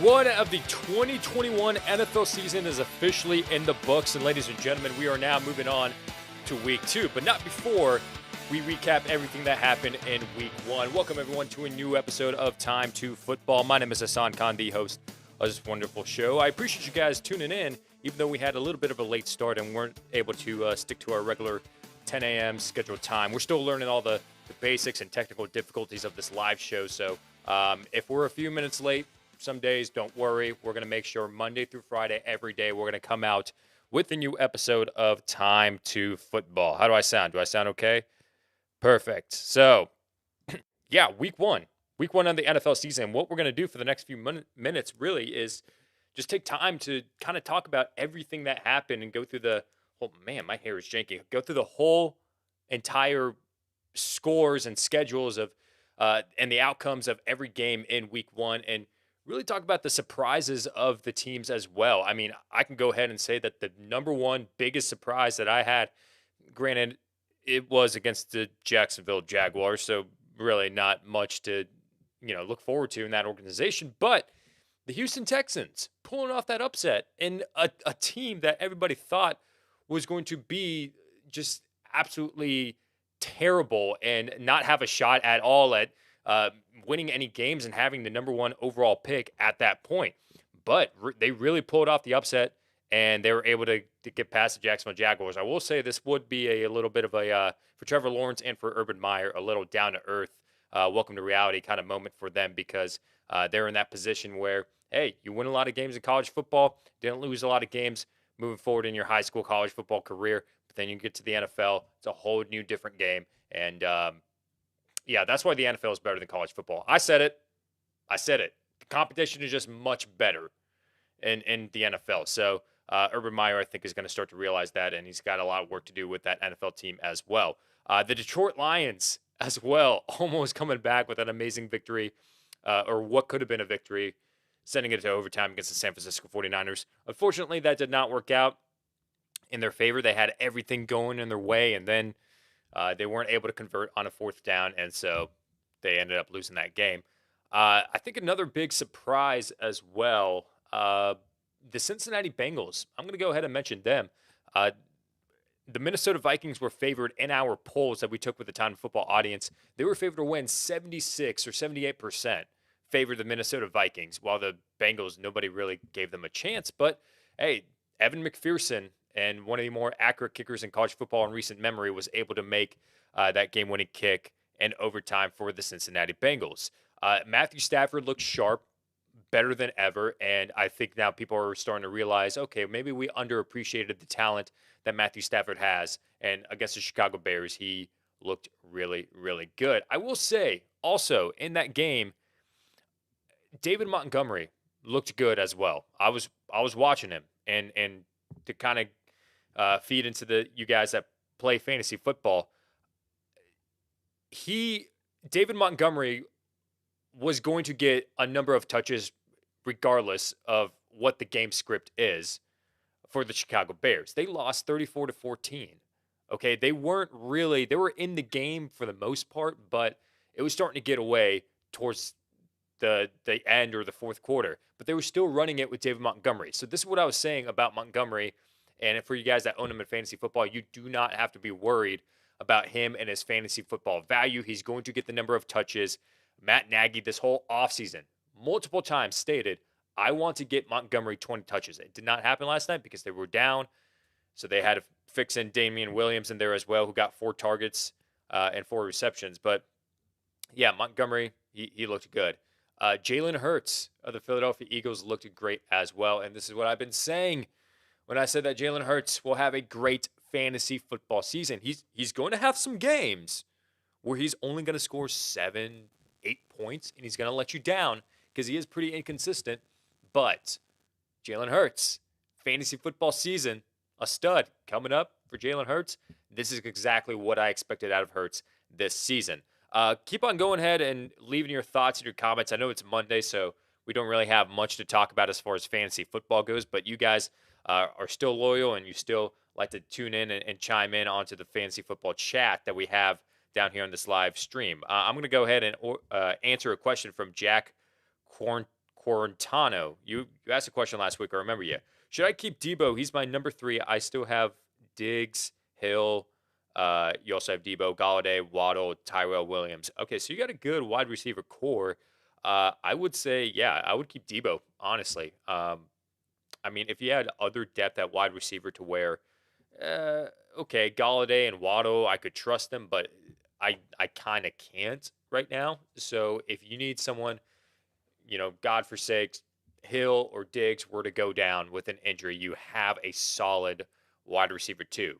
one of the 2021 NFL season is officially in the books. And ladies and gentlemen, we are now moving on to week 2, but not before we recap everything that happened in week 1. Welcome everyone to a new episode of Time2Football. My name is Hassan Khan, the host of this wonderful show. I appreciate you guys tuning in, even though we had a little bit of a late start and weren't able to stick to our regular 10 a.m. scheduled time. We're still learning all the basics and technical difficulties of this live show. So if we're a few minutes late, some days, don't worry. We're going to make sure Monday through Friday, every day, we're going to come out with a new episode of Time to Football. How do I sound? Do I sound okay? Perfect. So, yeah, week one of the NFL season. What we're going to do for the next few minutes really is just take time to kind of talk about everything that happened and go through the, oh man, my hair is janky. Go through the whole entire scores and schedules of and the outcomes of every game in week 1 and really talk about the surprises of the teams as well. I mean, I can go ahead and say that the number one biggest surprise that I had, granted, it was against the Jacksonville Jaguars, so really not much to, look forward to in that organization. But the Houston Texans pulling off that upset in a team that everybody thought was going to be just absolutely terrible and not have a shot at all at winning any games and having the number 1 overall pick at that point. But they really pulled off the upset, and they were able to get past the Jacksonville Jaguars. I will say this would be a little bit of a, for Trevor Lawrence and for Urban Meyer, a little down-to-earth, welcome to reality kind of moment for them because they're in that position where, hey, you win a lot of games in college football, didn't lose a lot of games moving forward in your high school college football career, but then you get to the NFL, it's a whole new different game, and yeah, that's why the NFL is better than college football. I said it. The competition is just much better in the NFL. So Urban Meyer, I think, is going to start to realize that, and he's got a lot of work to do with that NFL team as well. The Detroit Lions as well, almost coming back with an amazing victory, or what could have been a victory, sending it to overtime against the San Francisco 49ers. Unfortunately, that did not work out in their favor. They had everything going in their way, and then they weren't able to convert on a 4th down, and so they ended up losing that game. I think another big surprise as well, the Cincinnati Bengals. I'm going to go ahead and mention them. The Minnesota Vikings were favored in our polls that we took with the Time Football audience. They were favored to win 76 or 78%, favored the Minnesota Vikings, while the Bengals, nobody really gave them a chance. But, hey, Evan McPherson, and one of the more accurate kickers in college football in recent memory, was able to make that game-winning kick in overtime for the Cincinnati Bengals. Matthew Stafford looked sharp, better than ever, and I think now people are starting to realize, okay, maybe we underappreciated the talent that Matthew Stafford has, and against the Chicago Bears, he looked really, really good. I will say, also, in that game, David Montgomery looked good as well. I was watching him, and to kind of feed into you guys that play fantasy football, David Montgomery was going to get a number of touches regardless of what the game script is for the Chicago Bears. They lost 34-14. Okay, they were in the game for the most part, but it was starting to get away towards the end or the 4th quarter. But they were still running it with David Montgomery. So this is what I was saying about Montgomery. And for you guys that own him in fantasy football, you do not have to be worried about him and his fantasy football value. He's going to get the number of touches. Matt Nagy this whole offseason multiple times stated, I want to get Montgomery 20 touches. It did not happen last night because they were down. So they had to fix in Damian Williams in there as well, who got 4 targets and 4 receptions. But yeah, Montgomery, he looked good. Jalen Hurts of the Philadelphia Eagles looked great as well. And this is what I've been saying when I said that Jalen Hurts will have a great fantasy football season. He's going to have some games where he's only going to score 7, 8 points, and he's going to let you down because he is pretty inconsistent. But Jalen Hurts, fantasy football season, a stud coming up for Jalen Hurts. This is exactly what I expected out of Hurts this season. Keep on going ahead and leaving your thoughts and your comments. I know it's Monday, so we don't really have much to talk about as far as fantasy football goes, but you guys are still loyal and you still like to tune in and chime in onto the fantasy football chat that we have down here on this live stream. I'm going to go ahead and answer a question from Jack Quarantano. You asked a question last week. I remember you. Should I keep Debo? He's my number 3. I still have Diggs, Hill. You also have Debo, Galladay, Waddle, Tyrell Williams. Okay, so you got a good wide receiver core. I would say, yeah, I would keep Debo, honestly. I mean, if you had other depth at wide receiver to where, okay, Galladay and Waddle, I could trust them, but I kind of can't right now. So if you need someone, God forsakes, Hill or Diggs were to go down with an injury, you have a solid wide receiver too.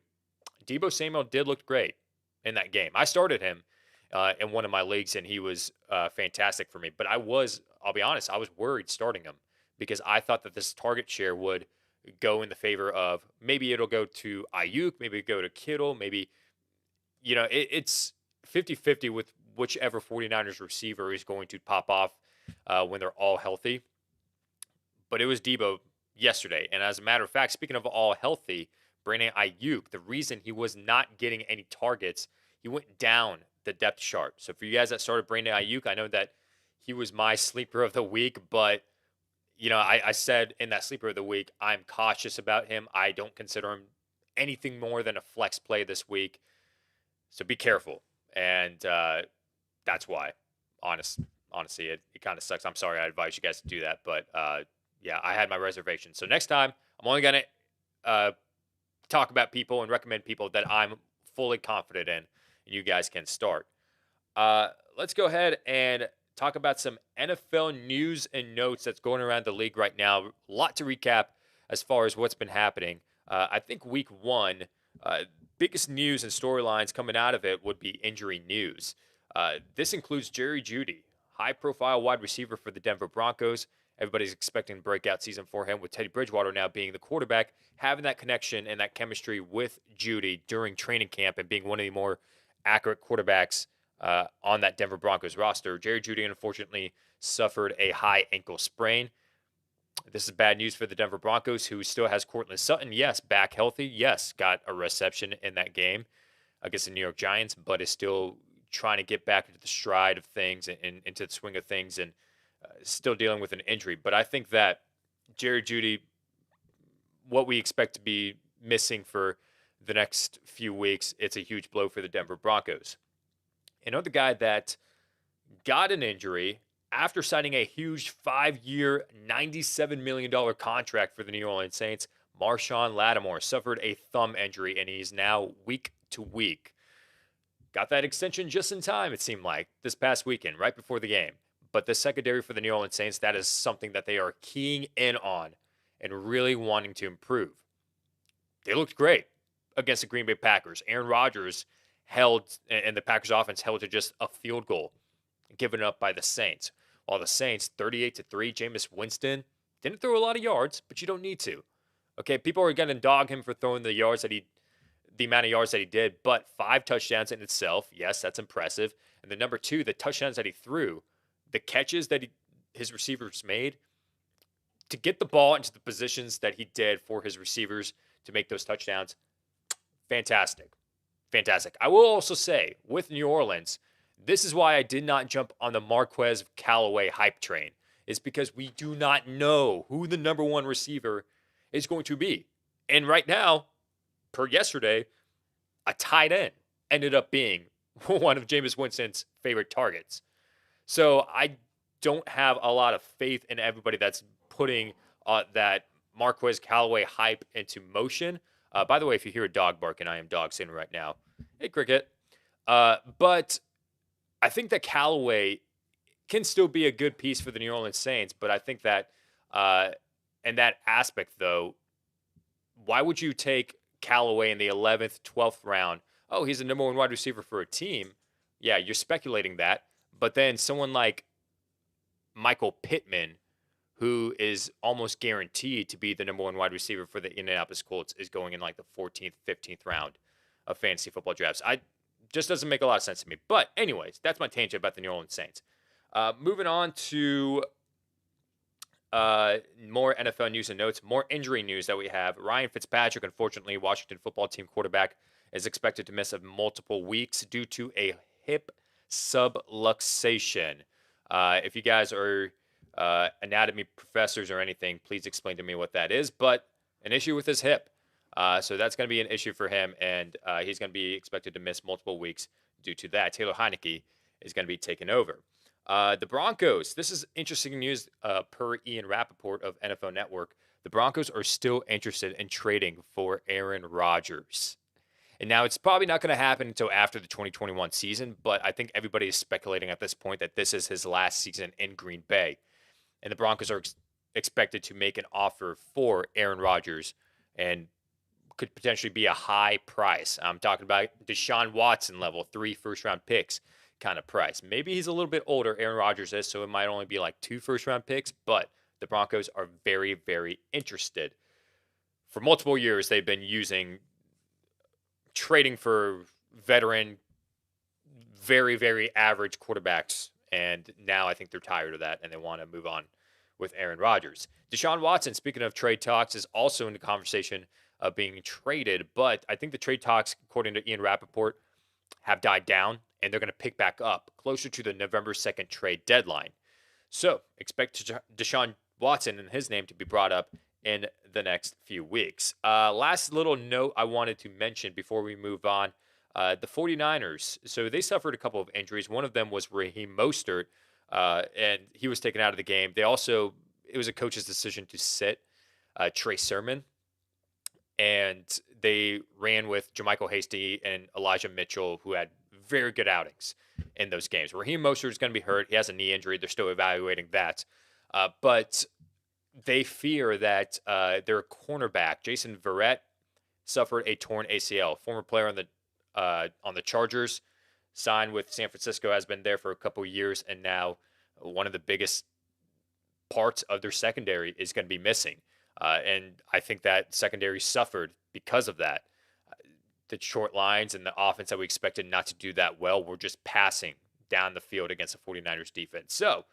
Debo Samuel did look great in that game. I started him in one of my leagues, and he was fantastic for me. But I'll be honest, I was worried starting him because I thought that this target share would go in the favor of maybe it'll go to Ayuk, maybe go to Kittle, maybe, it's 50-50 with whichever 49ers receiver is going to pop off when they're all healthy. But it was Debo yesterday. And as a matter of fact, speaking of all healthy, Brandon Ayuk, the reason he was not getting any targets, he went down the depth chart. So for you guys that started Brandon Ayuk, I know that he was my sleeper of the week, but I said in that sleeper of the week, I'm cautious about him. I don't consider him anything more than a flex play this week. So be careful. And that's why. Honestly, it kind of sucks. I'm sorry I advise you guys to do that. But yeah, I had my reservations. So next time, I'm only going to talk about people and recommend people that I'm fully confident in, and you guys can start. Let's go ahead and talk about some NFL news and notes that's going around the league right now. A lot to recap as far as what's been happening. I think week 1, biggest news and storylines coming out of it would be injury news. This includes Jerry Judy, high-profile wide receiver for the Denver Broncos. Everybody's expecting a breakout season for him, with Teddy Bridgewater now being the quarterback, having that connection and that chemistry with Judy during training camp and being one of the more accurate quarterbacks on that Denver Broncos roster. Jerry Judy, unfortunately, suffered a high ankle sprain. This is bad news for the Denver Broncos, who still has Courtland Sutton, yes, back healthy, yes, got a reception in that game against the New York Giants, but is still trying to get back into the stride of things and into the swing of things, and still dealing with an injury. But I think that Jerry Judy, what we expect to be missing for the next few weeks, it's a huge blow for the Denver Broncos. Another guy that got an injury after signing a huge 5-year, $97 million contract for the New Orleans Saints, Marshawn Lattimore suffered a thumb injury, and he's now week to week. Got that extension just in time, it seemed like, this past weekend, right before the game. But the secondary for the New Orleans Saints, that is something that they are keying in on and really wanting to improve. They looked great against the Green Bay Packers. Aaron Rodgers held, and the Packers offense held to just a field goal given up by the Saints. While the Saints, 38-3, Jameis Winston didn't throw a lot of yards, but you don't need to. Okay, people are going to dog him for throwing the amount of yards that he did, but 5 touchdowns in itself, yes, that's impressive. And the number 2, the touchdowns that he threw, the catches that his receivers made, to get the ball into the positions that he did for his receivers to make those touchdowns, fantastic. Fantastic. I will also say, with New Orleans, this is why I did not jump on the Marquez Callaway hype train. It's because we do not know who the number 1 receiver is going to be. And right now, per yesterday, a tight end ended up being one of Jameis Winston's favorite targets. So I don't have a lot of faith in everybody that's putting that Marquez Callaway hype into motion. By the way, if you hear a dog barking, I am dog sitting right now. Hey, Cricket. But I think that Callaway can still be a good piece for the New Orleans Saints, but I think that in that aspect, though, why would you take Callaway in the 11th, 12th round? Oh, he's the number 1 wide receiver for a team. Yeah, you're speculating that. But then someone like Michael Pittman, who is almost guaranteed to be the number 1 wide receiver for the Indianapolis Colts, is going in like the 14th, 15th round of fantasy football drafts. Just doesn't make a lot of sense to me. But anyways, that's my tangent about the New Orleans Saints. Moving on to more NFL news and notes, more injury news that we have. Ryan Fitzpatrick, unfortunately, Washington football team quarterback, is expected to miss multiple weeks due to a hip subluxation. If you guys are anatomy professors or anything, please explain to me what that is. But an issue with his hip. So that's going to be an issue for him, and he's going to be expected to miss multiple weeks due to that. Taylor Heineke is going to be taken over. The Broncos, this is interesting news per Ian Rappaport of NFL Network. The Broncos are still interested in trading for Aaron Rodgers. And now it's probably not going to happen until after the 2021 season, but I think everybody is speculating at this point that this is his last season in Green Bay. And the Broncos are expected to make an offer for Aaron Rodgers and could potentially be a high price. I'm talking about Deshaun Watson level, 3 first-round picks kind of price. Maybe he's a little bit older, Aaron Rodgers is, so it might only be like 2 first-round picks, but the Broncos are very, very interested. For multiple years, they've been trading for veteran, very, very average quarterbacks, and now I think they're tired of that, and they want to move on with Aaron Rodgers. Deshaun Watson, speaking of trade talks, is also in the conversation of being traded, but I think the trade talks, according to Ian Rappaport, have died down, and they're going to pick back up closer to the November 2nd trade deadline. So expect Deshaun Watson and his name to be brought up in the next few weeks. Last little note I wanted to mention before we move on, the 49ers. So they suffered a couple of injuries. One of them was Raheem Mostert, and he was taken out of the game. It was a coach's decision to sit Trey Sermon, and they ran with JaMychal Hasty and Elijah Mitchell, who had very good outings in those games. Raheem Mostert is going to be hurt. He has a knee injury. They're still evaluating that. But they fear that their cornerback, Jason Verrett, suffered a torn ACL. Former player on the Chargers, signed with San Francisco, has been there for a couple years, and now one of the biggest parts of their secondary is going to be missing. And I think that secondary suffered because of that. The short lines and the offense that we expected not to do that well were just passing down the field against the 49ers defense. So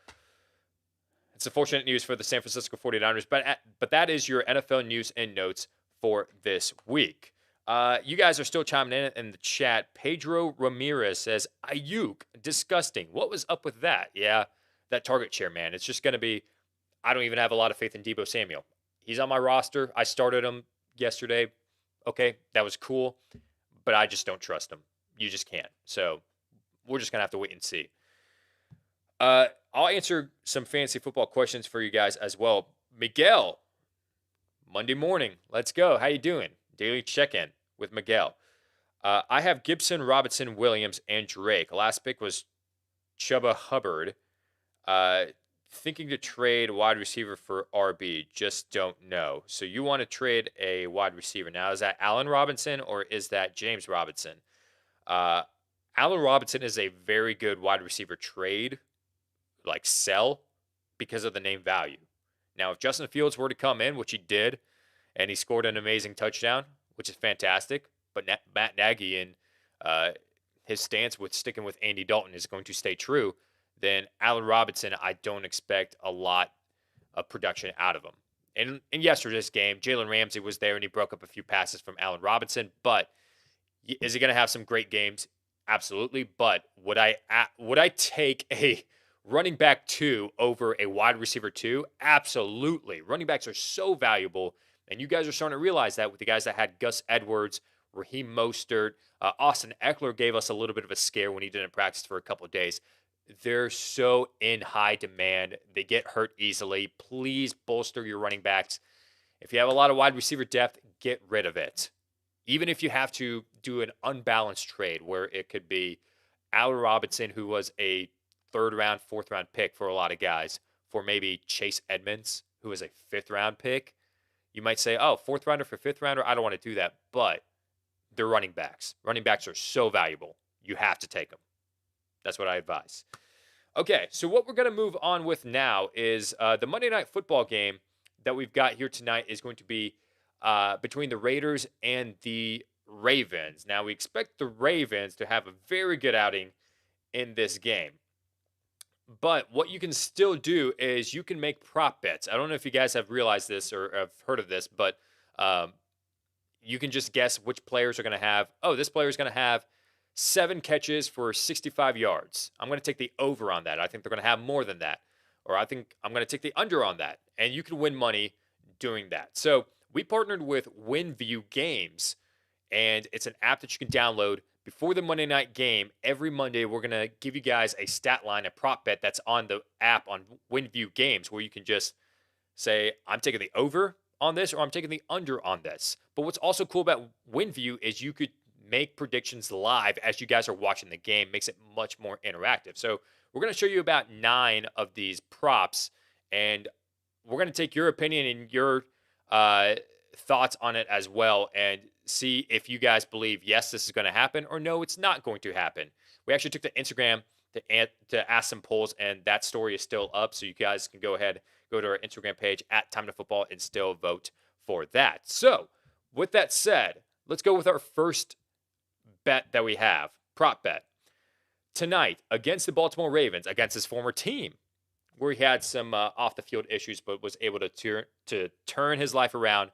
it's unfortunate news for the San Francisco 49ers, but that is your NFL news and notes for this week. You guys are still chiming in the chat. Pedro Ramirez says, Ayuk, disgusting. What was up with that? Yeah, that target share, man. It's just going to be, I don't even have a lot of faith in Deebo Samuel. He's on my roster. I started him yesterday. Okay, that was cool, but I just don't trust him. You just can't. So we're just going to have to wait and see. I'll answer some fantasy football questions for you guys as well. Miguel, Monday morning. Let's go. How you doing? Daily check-in with Miguel. I have Gibson, Robinson, Williams, and Drake. Last pick was Chuba Hubbard. Thinking to trade wide receiver for RB. Just don't know. So you want to trade a wide receiver. Now, is that Allen Robinson or is that James Robinson? Allen Robinson is a very good wide receiver trade, like sell, because of the name value. Now, if Justin Fields were to come in, which he did, and he scored an amazing touchdown, which is fantastic, but Matt Nagy and his stance with sticking with Andy Dalton is going to stay true, then Allen Robinson, I don't expect a lot of production out of him. In yesterday's game, Jalen Ramsey was there, and he broke up a few passes from Allen Robinson, but is he going to have some great games? Absolutely, but would I take a running back 2 over a wide receiver 2? Absolutely. Running backs are so valuable, and you guys are starting to realize that with the guys that had Gus Edwards, Raheem Mostert, Austin Eckler gave us a little bit of a scare when he didn't practice for a couple of days. They're so in high demand. They get hurt easily. Please bolster your running backs. If you have a lot of wide receiver depth, get rid of it. Even if you have to do an unbalanced trade where it could be Allen Robinson, who was a 3rd round, 4th round pick for a lot of guys, for maybe Chase Edmonds, who is a 5th round pick. You might say, oh, 4th rounder for 5th rounder. I don't want to do that, but they're running backs. Running backs are so valuable. You have to take them. That's what I advise. Okay, so what we're going to move on with now is the Monday Night Football game that we've got here tonight is going to be between the Raiders and the Ravens. Now, we expect the Ravens to have a very good outing in this game. But what you can still do is you can make prop bets. I don't know if you guys have realized this or have heard of this, but you can just guess which players are going to have, this player is going to have 7 catches for 65 yards. I'm going to take the over on that. I think they're going to have more than that. or I think I'm going to take the under on that. And you can win money doing that. So we partnered with WinView Games, and it's an app that you can download before the Monday night game. Every Monday, we're going to give you guys a stat line, a prop bet that's on the app on WinView Games, where you can just say, I'm taking the over on this, or I'm taking the under on this. But what's also cool about WinView is you could make predictions live as you guys are watching the game. Makes it much more interactive. So we're going to show you about 9 of these props, and we're going to take your opinion and your thoughts on it as well, and see if you guys believe, yes, this is going to happen, or no, it's not going to happen. We actually took to Instagram to ask some polls, and that story is still up, so you guys can go ahead, go to our Instagram page at Time2Football and still vote for that. So with that said, let's go with our first bet that we have, prop bet. Tonight, against the Baltimore Ravens, against his former team, where he had some off-the-field issues, but was able to turn his life around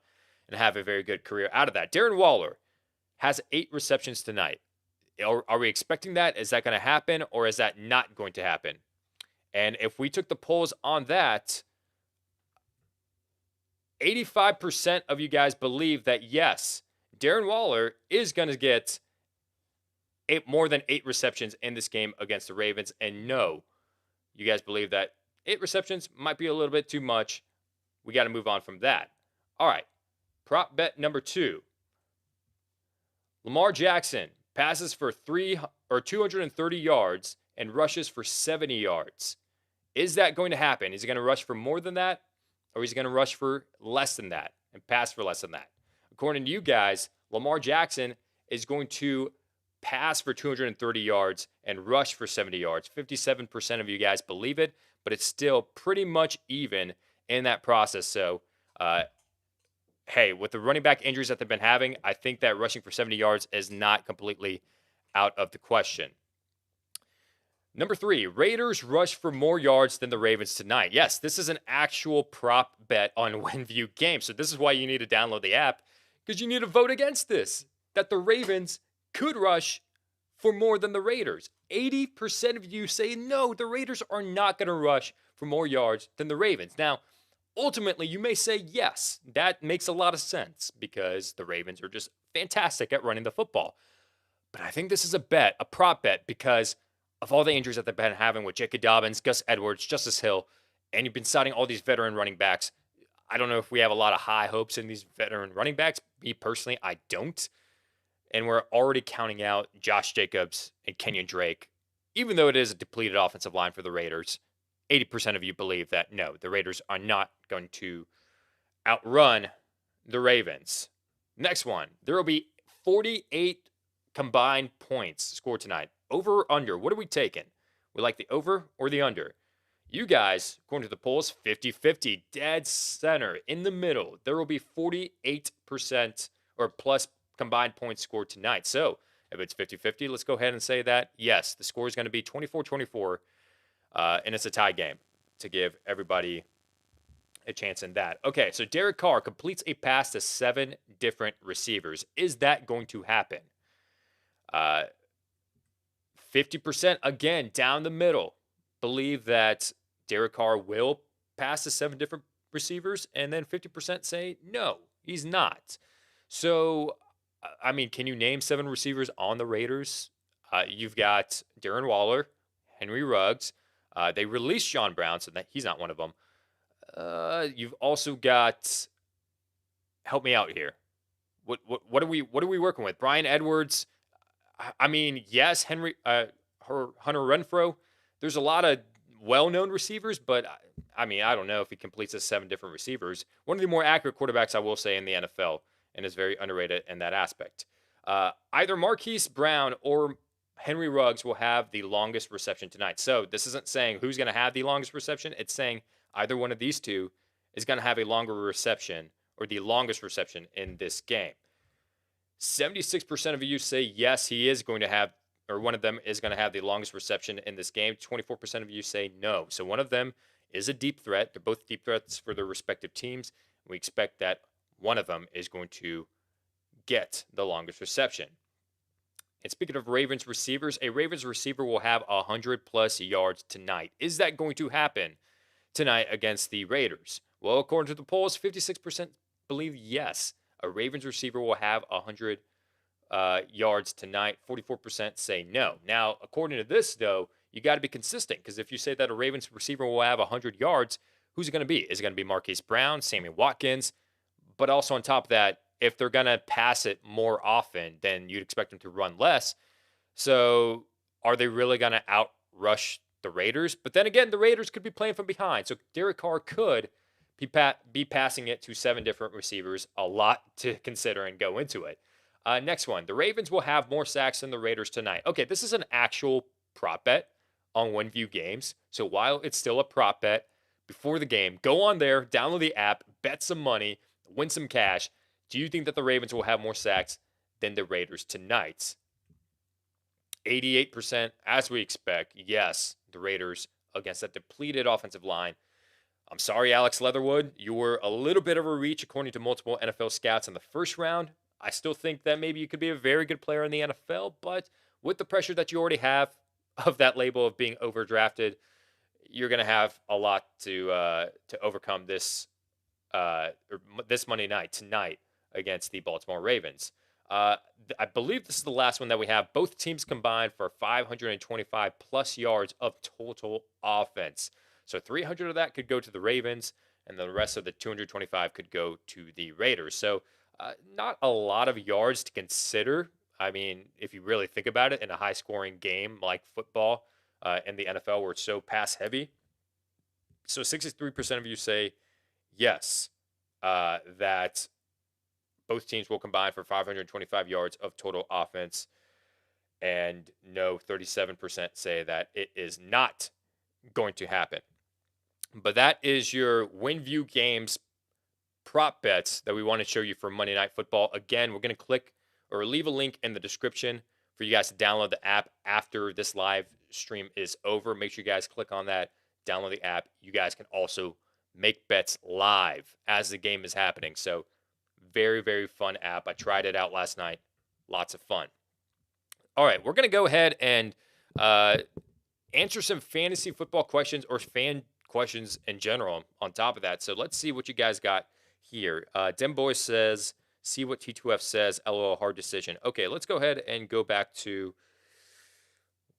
and have a very good career out of that. Darren Waller has 8 receptions tonight. Are we expecting that? Is that going to happen, or is that not going to happen? And if we took the polls on that, 85% of you guys believe that, yes, Darren Waller is going to get more than 8 receptions in this game against the Ravens. And no, you guys believe that 8 receptions might be a little bit too much. We got to move on from that. All right. Prop bet number 2. Lamar Jackson passes for 230 yards and rushes for 70 yards. Is that going to happen? Is he going to rush for more than that? Or is he going to rush for less than that and pass for less than that? According to you guys, Lamar Jackson is going to pass for 230 yards and rush for 70 yards. 57% of you guys believe it, but it's still pretty much even in that process. So, hey, with the running back injuries that they've been having, I think that rushing for 70 yards is not completely out of the question. Number 3, Raiders rush for more yards than the Ravens tonight. Yes, this is an actual prop bet on WinView Games. So this is why you need to download the app, because you need to vote against this, that the Ravens could rush for more than the Raiders. 80% of you say no, the Raiders are not going to rush for more yards than the Ravens. Now, ultimately, you may say yes. That makes a lot of sense because the Ravens are just fantastic at running the football. But I think this is a bet, a prop bet, because of all the injuries that they've been having with J.K. Dobbins, Gus Edwards, Justice Hill, and you've been citing all these veteran running backs. I don't know if we have a lot of high hopes in these veteran running backs. Me personally, I don't. And we're already counting out Josh Jacobs and Kenyon Drake, even though it is a depleted offensive line for the Raiders. 80% of you believe that, no, the Raiders are not going to outrun the Ravens. Next one, there will be 48 combined points scored tonight. Over or under? What are we taking? We like the over or the under? You guys, according to the polls, 50-50, dead center, in the middle. There will be 48% or plus combined points scored tonight. So if it's 50-50, let's go ahead and say that, yes, the score is going to be 24-24, and it's a tie game to give everybody a chance in that. Okay, so Derek Carr completes a pass to 7 different receivers. Is that going to happen? 50%, again, down the middle, believe that Derek Carr will pass to 7 different receivers, and then 50% say, no, he's not. So, I mean, can you name 7 receivers on the Raiders? You've got Darren Waller, Henry Ruggs. They released John Brown, so that he's not one of them. You've also got, help me out here. What are we working with? Bryan Edwards. I mean, yes, Hunter Renfrow. There's a lot of well-known receivers, but I mean, I don't know if he completes as 7 different receivers. One of the more accurate quarterbacks, I will say, in the NFL, and is very underrated in that aspect. Either Marquise Brown or Henry Ruggs will have the longest reception tonight. So this isn't saying who's going to have the longest reception. It's saying either one of these two is going to have a longer reception or the longest reception in this game. 76% of you say yes, he is going to have, or one of them is going to have the longest reception in this game. 24% of you say no. So one of them is a deep threat. They're both deep threats for their respective teams. We expect that one of them is going to get the longest reception. And speaking of Ravens receivers, a Ravens receiver will have 100+ yards tonight. Is that going to happen? tonight against the Raiders? Well, according to the polls, 56% believe yes. A Ravens receiver will have 100 yards tonight. 44% say no. Now, according to this, though, you got to be consistent, because if you say that a Ravens receiver will have 100 yards, who's it going to be? Is it going to be Marquise Brown, Sammy Watkins? But also on top of that, if they're going to pass it more often, then you'd expect them to run less. So are they really going to outrush the Raiders? But then again, the Raiders could be playing from behind. So Derek Carr could be passing it to 7 different receivers. A lot to consider and go into it. Next one. The Ravens will have more sacks than the Raiders tonight. Okay, this is an actual prop bet on WinView games. So while it's still a prop bet, before the game, go on there, download the app, bet some money, win some cash. Do you think that the Ravens will have more sacks than the Raiders tonight? 88%, as we expect, yes, the Raiders against that depleted offensive line. I'm sorry, Alex Leatherwood. You were a little bit of a reach according to multiple NFL scouts in the first round. I still think that maybe you could be a very good player in the NFL, but with the pressure that you already have of that label of being overdrafted, you're going to have a lot to overcome this this Monday night, tonight, against the Baltimore Ravens. I believe this is the last one that we have. Both teams combined for 525 plus yards of total offense. So 300 of that could go to the Ravens, and the rest of the 225 could go to the Raiders. So not a lot of yards to consider. I mean, if you really think about it, in a high-scoring game like football in the NFL where it's so pass-heavy. So 63% of you say yes, that both teams will combine for 525 yards of total offense. And no, 37% say that it is not going to happen. But that is your WinView games prop bets that we want to show you for Monday Night Football. Again, we're going to click or leave a link in the description for you guys to download the app after this live stream is over. Make sure you guys click on that, download the app. You guys can also make bets live as the game is happening. So very, very fun app. I tried it out last night. Lots of fun. All right, we're going to go ahead and answer some fantasy football questions or fan questions in general on top of that. So let's see what you guys got here. Demboy says, see what T2F says, LOL, hard decision. Okay, let's go ahead and go back to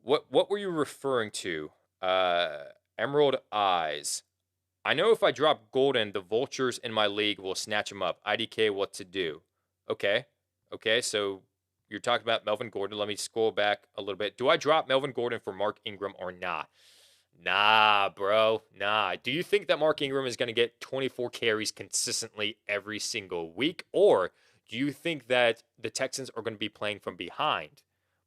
what were you referring to? Emerald Eyes. I know if I drop Golden, the vultures in my league will snatch him up. IDK, what to do? Okay, so you're talking about Melvin Gordon. Let me scroll back a little bit. Do I drop Melvin Gordon for Mark Ingram or not? Nah, bro. Nah. Do you think that Mark Ingram is going to get 24 carries consistently every single week? Or do you think that the Texans are going to be playing from behind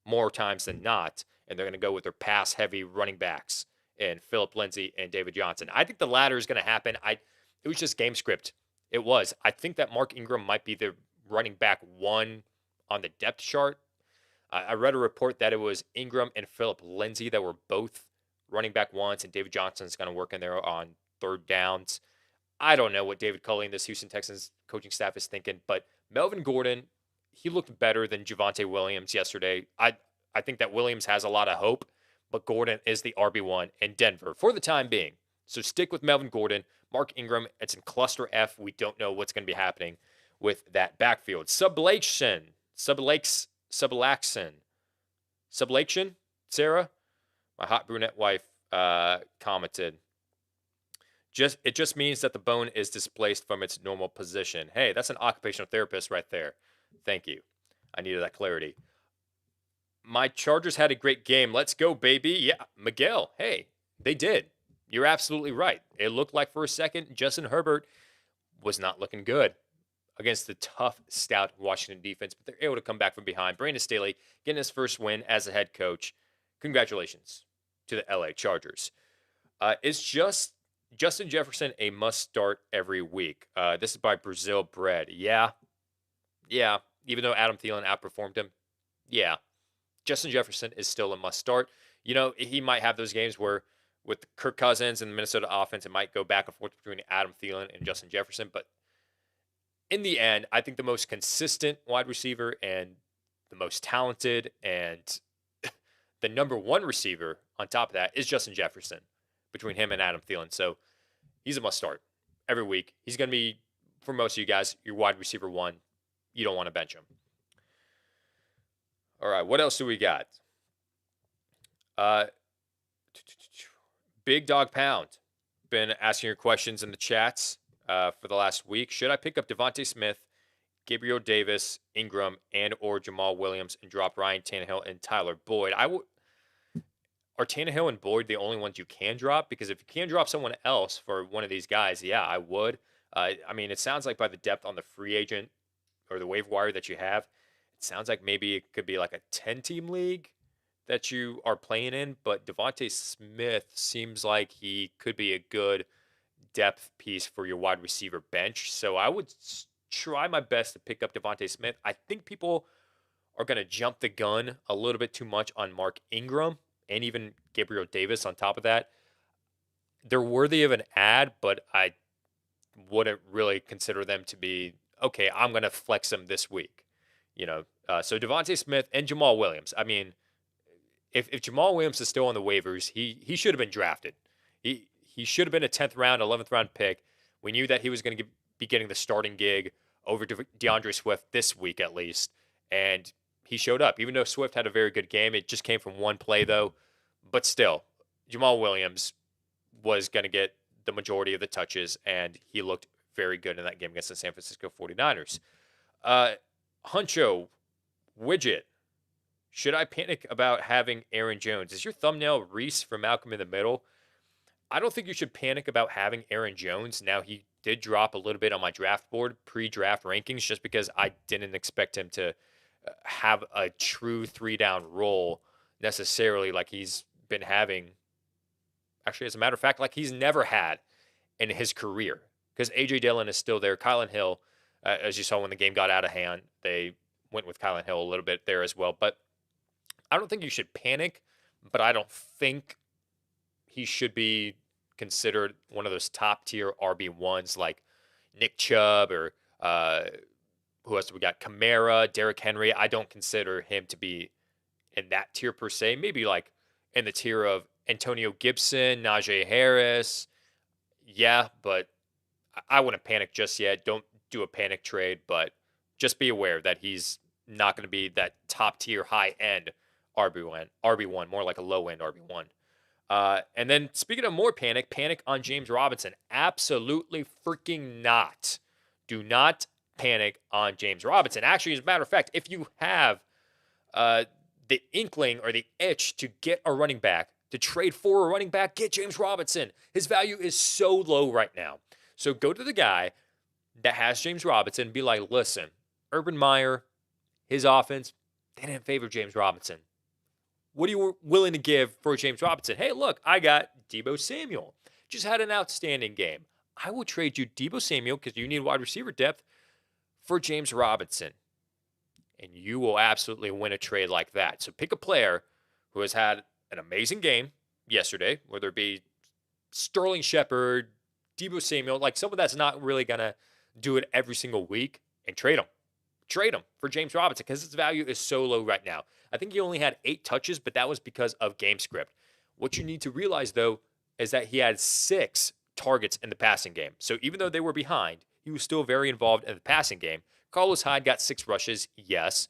more times than not, and they're going to go with their pass-heavy running backs and Phillip Lindsay and David Johnson? I think the latter is going to happen. It was just game script. It was. I think that Mark Ingram might be the running back one on the depth chart. I read a report that it was Ingram and Phillip Lindsay that were both running back ones, and David Johnson's going to work in there on third downs. I don't know what David Culley and this Houston Texans coaching staff is thinking, but Melvin Gordon, he looked better than Javonte Williams yesterday. I think that Williams has a lot of hope, but Gordon is the RB1 in Denver for the time being. So stick with Melvin Gordon. Mark Ingram, it's in cluster F. We don't know what's going to be happening with that backfield. Sublation, Sarah, my hot brunette wife, commented. It just means that the bone is displaced from its normal position. Hey, that's an occupational therapist right there. Thank you. I needed that clarity. My Chargers had a great game. Let's go, baby. Yeah, Miguel. Hey, they did. You're absolutely right. It looked like for a second Justin Herbert was not looking good against the tough, stout Washington defense, but they're able to come back from behind. Brandon Staley getting his first win as a head coach. Congratulations to the LA Chargers. Is Justin Jefferson a must-start every week? This is by Brazil Bread. Yeah. Even though Adam Thielen outperformed him, yeah. Justin Jefferson is still a must-start. You know, he might have those games where with Kirk Cousins and the Minnesota offense, it might go back and forth between Adam Thielen and Justin Jefferson. But in the end, I think the most consistent wide receiver and the most talented and the number one receiver on top of that is Justin Jefferson between him and Adam Thielen. So He's a must start every week. He's going to be, for most of you guys, your wide receiver one. You don't want to bench him. All right, what else do we got? Uh, Big Dog Pound. Been asking your questions in the chats for the last week. Should I pick up Devontae Smith, Gabriel Davis, Ingram, and or Jamal Williams and drop Ryan Tannehill and Tyler Boyd? Are Tannehill and Boyd the only ones you can drop? Because if you can drop someone else for one of these guys, yeah, I would. I mean, it sounds like by the depth on the free agent or the waiver wire that you have, it sounds like maybe it could be like a 10-team league that you are playing in. But Devontae Smith seems like he could be a good depth piece for your wide receiver bench. So I would try my best to pick up Devontae Smith. I think people are going to jump the gun a little bit too much on Mark Ingram and even Gabriel Davis on top of that. They're worthy of an ad, but I wouldn't really consider them to be, okay, I'm going to flex them this week. So Devontae Smith and Jamal Williams. I mean, if Jamal Williams is still on the waivers, he should have been drafted. He should have been a 10th round, 11th round pick. We knew that he was going to be getting the starting gig over DeAndre Swift this week at least. And he showed up. Even though Swift had a very good game, it just came from one play, though. But still, Jamal Williams was going to get the majority of the touches, and he looked very good in that game against the San Francisco 49ers. Huncho, Widget, should I panic about having Aaron Jones? Is your thumbnail Reese from Malcolm in the Middle? I don't think you should panic about having Aaron Jones. Now, he did drop a little bit on my draft board, pre-draft rankings, just because I didn't expect him to have a true 3-down role necessarily like he's been having. Actually, as a matter of fact, like he's never had in his career, because A.J. Dillon is still there. Kylan Hill, as you saw when the game got out of hand, they went with Kylan Hill a little bit there as well. But I don't think you should panic, but I don't think he should be considered one of those top-tier RB1s like Nick Chubb or who else do we got? Kamara, Derrick Henry. I don't consider him to be in that tier per se. Maybe like in the tier of Antonio Gibson, Najee Harris. Yeah, but I wouldn't panic just yet. Don't do a panic trade, but just be aware that he's not going to be that top-tier, high-end RB1, more like a low-end RB1. And then speaking of more panic on James Robinson. Absolutely freaking not. Do not panic on James Robinson. Actually, as a matter of fact, if you have the inkling or the itch to get a running back, to trade for a running back, get James Robinson. His value is so low right now. So go to the guy that has James Robinson and be like, listen, Urban Meyer, his offense, they didn't favor James Robinson. What are you willing to give for James Robinson? Hey, look, I got Deebo Samuel. Just had an outstanding game. I will trade you Deebo Samuel because you need wide receiver depth for James Robinson. And you will absolutely win a trade like that. So pick a player who has had an amazing game yesterday, whether it be Sterling Shepard, Deebo Samuel, like someone that's not really going to do it every single week, and trade him. Trade him for James Robinson because his value is so low right now. I think he only had 8 touches, but that was because of game script. What you need to realize, though, is that he had 6 targets in the passing game. So even though they were behind, he was still very involved in the passing game. Carlos Hyde got 6 rushes, yes,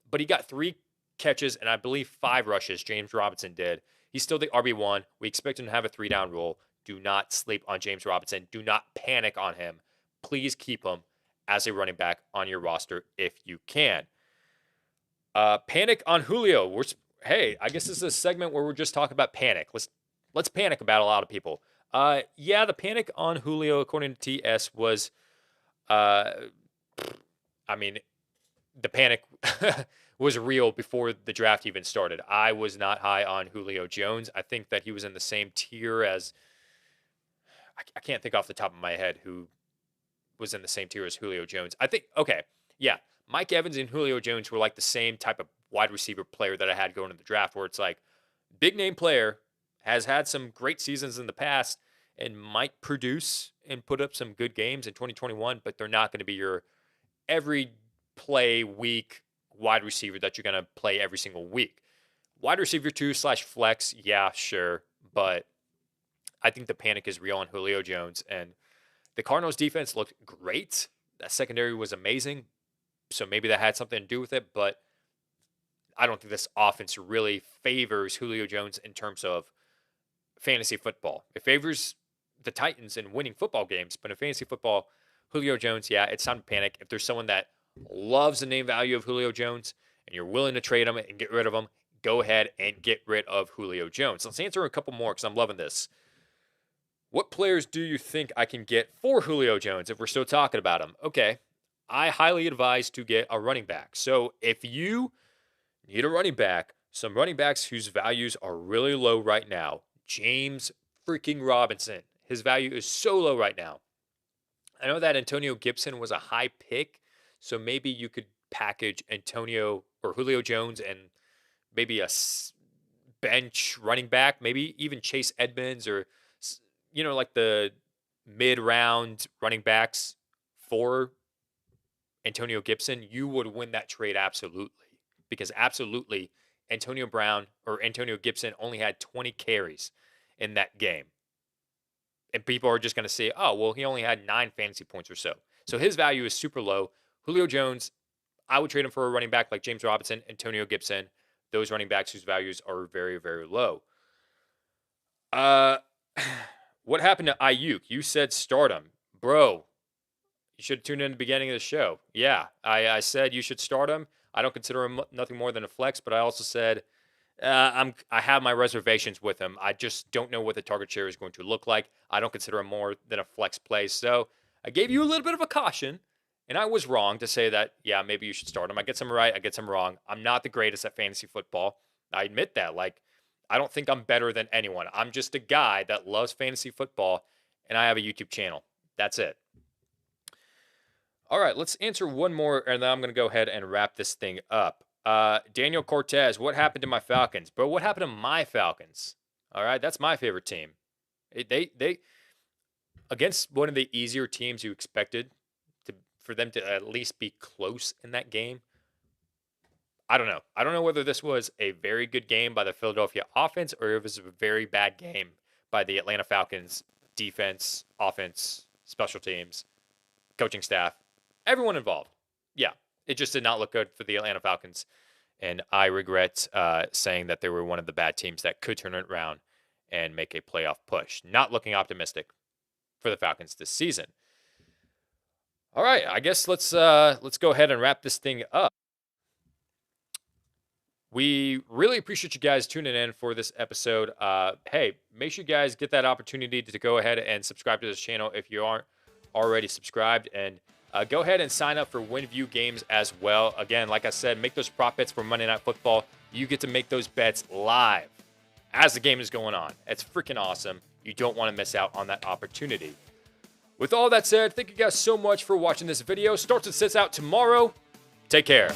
but he got 3 catches and I believe 5 rushes. James Robinson did. He's still the RB1. We expect him to have a 3-down role. Do not sleep on James Robinson. Do not panic on him. Please keep him as a running back on your roster if you can. Panic on Julio. Hey, I guess this is a segment where we're just talking about panic. Let's panic about a lot of people. Yeah, the panic on Julio, according to TS, was, the panic was real before the draft even started. I was not high on Julio Jones. I think that he was in the same tier as, I can't think off the top of my head who was in the same tier as Julio Jones. I think, okay, yeah, Mike Evans and Julio Jones were like the same type of wide receiver player that I had going in the draft, where it's like, big name player, has had some great seasons in the past, and might produce and put up some good games in 2021, but they're not going to be your every play week wide receiver that you're going to play every single week. Wide receiver 2/flex, yeah, sure, but I think the panic is real on Julio Jones. And the Cardinals defense looked great. That secondary was amazing. So maybe that had something to do with it. But I don't think this offense really favors Julio Jones in terms of fantasy football. It favors the Titans in winning football games. But in fantasy football, Julio Jones, yeah, it's time to panic. If there's someone that loves the name value of Julio Jones and you're willing to trade him and get rid of him, go ahead and get rid of Julio Jones. Let's answer a couple more because I'm loving this. What players do you think I can get for Julio Jones if we're still talking about him? Okay, I highly advise to get a running back. So if you need a running back, some running backs whose values are really low right now, James freaking Robinson. His value is so low right now. I know that Antonio Gibson was a high pick, so maybe you could package Antonio or Julio Jones and maybe a bench running back, maybe even Chase Edmonds or, like the mid-round running backs for Antonio Gibson. You would win that trade absolutely, because absolutely Antonio Gibson only had 20 carries in that game. And people are just going to say, oh, well, he only had 9 fantasy points or so. So his value is super low. Julio Jones, I would trade him for a running back like James Robinson, Antonio Gibson, those running backs whose values are very, very low. What happened to Ayuk? You said start him. Bro, you should tune in at the beginning of the show. Yeah, I said you should start him. I don't consider him nothing more than a flex, but I also said I have my reservations with him. I just don't know what the target share is going to look like. I don't consider him more than a flex play. So I gave you a little bit of a caution, and I was wrong to say that, yeah, maybe you should start him. I get some right. I get some wrong. I'm not the greatest at fantasy football. I admit that. I don't think I'm better than anyone. I'm just a guy that loves fantasy football, and I have a YouTube channel. That's it. All right, let's answer one more, and then I'm going to go ahead and wrap this thing up. Daniel Cortez, what happened to my Falcons? Bro, what happened to my Falcons? All right, that's my favorite team. They against one of the easier teams you expected for them to at least be close in that game. I don't know. I don't know whether this was a very good game by the Philadelphia offense or if it was a very bad game by the Atlanta Falcons defense, offense, special teams, coaching staff, everyone involved. Yeah, it just did not look good for the Atlanta Falcons. And I regret saying that they were one of the bad teams that could turn it around and make a playoff push. Not looking optimistic for the Falcons this season. All right, I guess let's go ahead and wrap this thing up. We really appreciate you guys tuning in for this episode. Hey, make sure you guys get that opportunity to go ahead and subscribe to this channel if you aren't already subscribed. And go ahead and sign up for WinView games as well. Again, like I said, make those prop bets for Monday Night Football. You get to make those bets live as the game is going on. It's freaking awesome. You don't want to miss out on that opportunity. With all that said, thank you guys so much for watching this video. Starts and sits out tomorrow. Take care.